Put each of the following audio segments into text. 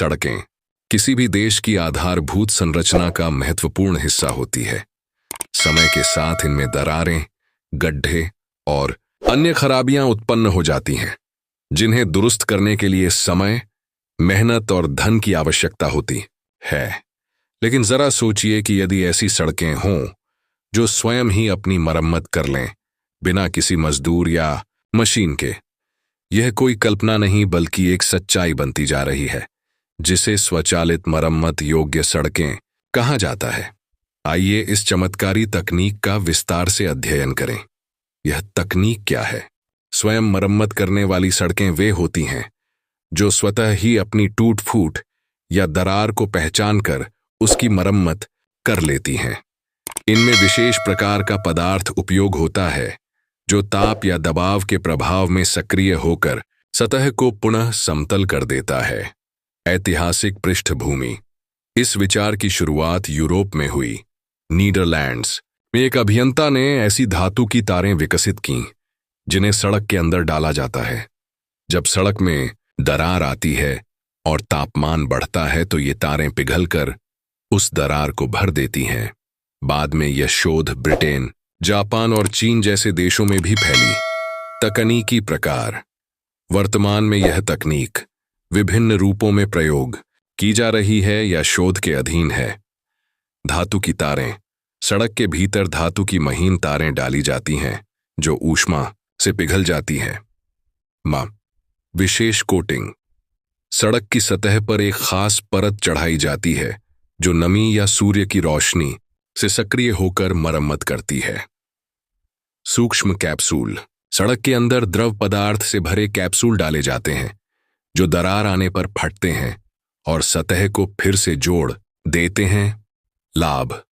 सड़कें किसी भी देश की आधारभूत संरचना का महत्वपूर्ण हिस्सा होती है। समय के साथ इनमें दरारें, गड्ढे और अन्य खराबियां उत्पन्न हो जाती हैं, जिन्हें दुरुस्त करने के लिए समय, मेहनत और धन की आवश्यकता होती है। लेकिन जरा सोचिए कि यदि ऐसी सड़कें हों जो स्वयं ही अपनी मरम्मत कर लें, बिना किसी मजदूर या मशीन के। यह कोई कल्पना नहीं बल्कि एक सच्चाई बनती जा रही है, जिसे स्वचालित मरम्मत योग्य सड़कें कहा जाता है। आइए इस चमत्कारी तकनीक का विस्तार से अध्ययन करें। यह तकनीक क्या है? स्वयं मरम्मत करने वाली सड़कें वे होती हैं जो स्वतः ही अपनी टूट-फूट या दरार को पहचानकर उसकी मरम्मत कर लेती हैं। इनमें विशेष प्रकार का पदार्थ उपयोग होता है जो ताप या दबाव के प्रभाव में सक्रिय होकर सतह को पुनः समतल कर देता है। ऐतिहासिक पृष्ठभूमि। इस विचार की शुरुआत यूरोप में हुई। नीदरलैंड्स में एक अभियंता ने ऐसी धातु की तारें विकसित कीं जिन्हें सड़क के अंदर डाला जाता है। जब सड़क में दरार आती है और तापमान बढ़ता है तो ये तारें पिघलकर उस दरार को भर देती हैं। बाद में यह शोध ब्रिटेन, जापान और चीन जैसे देशों में भी फैली। तकनीकी प्रकार। वर्तमान में यह तकनीक विभिन्न रूपों में प्रयोग की जा रही है या शोध के अधीन है। धातु की तारें। सड़क के भीतर धातु की महीन तारें डाली जाती हैं जो ऊष्मा से पिघल जाती हैं। विशेष कोटिंग। सड़क की सतह पर एक खास परत चढ़ाई जाती है जो नमी या सूर्य की रोशनी से सक्रिय होकर मरम्मत करती है। सूक्ष्म कैप्सूल। सड़क के अंदर द्रव पदार्थ से भरे कैप्सूल डाले जाते हैं जो दरार आने पर फटते हैं और सतह को फिर से जोड़ देते हैं। लाभ।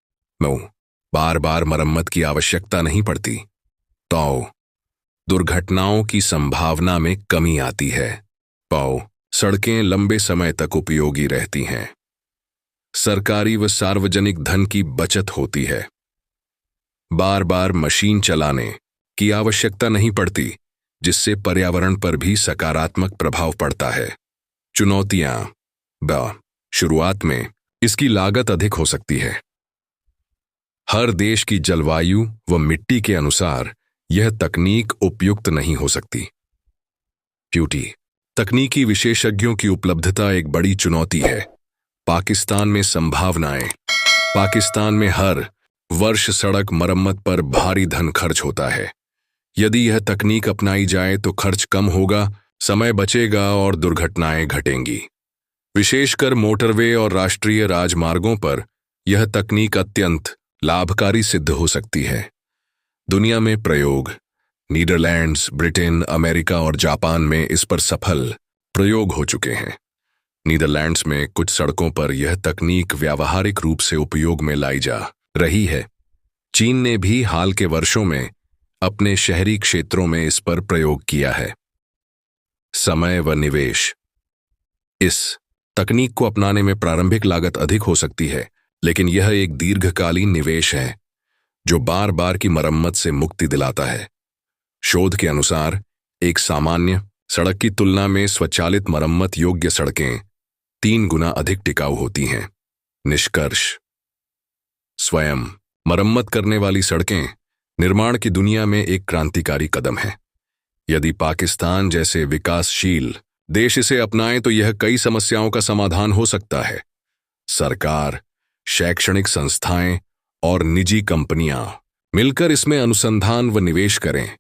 बार बार मरम्मत की आवश्यकता नहीं पड़ती। दुर्घटनाओं की संभावना में कमी आती है। सड़कें लंबे समय तक उपयोगी रहती हैं। सरकारी व सार्वजनिक धन की बचत होती है। बार बार मशीन चलाने की आवश्यकता नहीं पड़ती, जिससे पर्यावरण पर भी सकारात्मक प्रभाव पड़ता है। चुनौतियां। शुरुआत में इसकी लागत अधिक हो सकती है। हर देश की जलवायु व मिट्टी के अनुसार यह तकनीक उपयुक्त नहीं हो सकती। तकनीकी विशेषज्ञों की उपलब्धता एक बड़ी चुनौती है। पाकिस्तान में संभावनाएं। पाकिस्तान में हर वर्ष सड़क मरम्मत पर भारी धन खर्च होता है। यदि यह तकनीक अपनाई जाए तो खर्च कम होगा, समय बचेगा और दुर्घटनाएं घटेंगी। विशेषकर मोटरवे और राष्ट्रीय राजमार्गों पर यह तकनीक अत्यंत लाभकारी सिद्ध हो सकती है। दुनिया में प्रयोग। नीदरलैंड्स, ब्रिटेन, अमेरिका और जापान में इस पर सफल प्रयोग हो चुके हैं। नीदरलैंड्स में कुछ सड़कों पर यह तकनीक व्यावहारिक रूप से उपयोग में लाई जा रही है। चीन ने भी हाल के वर्षों में अपने शहरी क्षेत्रों में इस पर प्रयोग किया है। समय व निवेश। इस तकनीक को अपनाने में प्रारंभिक लागत अधिक हो सकती है, लेकिन यह एक दीर्घकालीन निवेश है जो बार बार की मरम्मत से मुक्ति दिलाता है। शोध के अनुसार एक सामान्य सड़क की तुलना में स्वचालित मरम्मत योग्य सड़कें 3 गुना अधिक टिकाऊ होती हैं। निष्कर्ष। स्वयं मरम्मत करने वाली सड़कें निर्माण की दुनिया में एक क्रांतिकारी कदम है। यदि पाकिस्तान जैसे विकासशील देश इसे अपनाएं तो यह कई समस्याओं का समाधान हो सकता है। सरकार, शैक्षणिक संस्थाएं और निजी कंपनियां मिलकर इसमें अनुसंधान व निवेश करें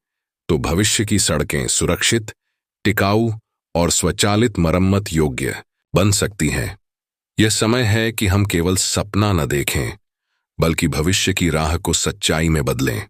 तो भविष्य की सड़कें सुरक्षित, टिकाऊ और स्वचालित मरम्मत योग्य बन सकती हैं। यह समय है कि हम केवल सपना न देखें, बल्कि भविष्य की राह को सच्चाई में बदलें।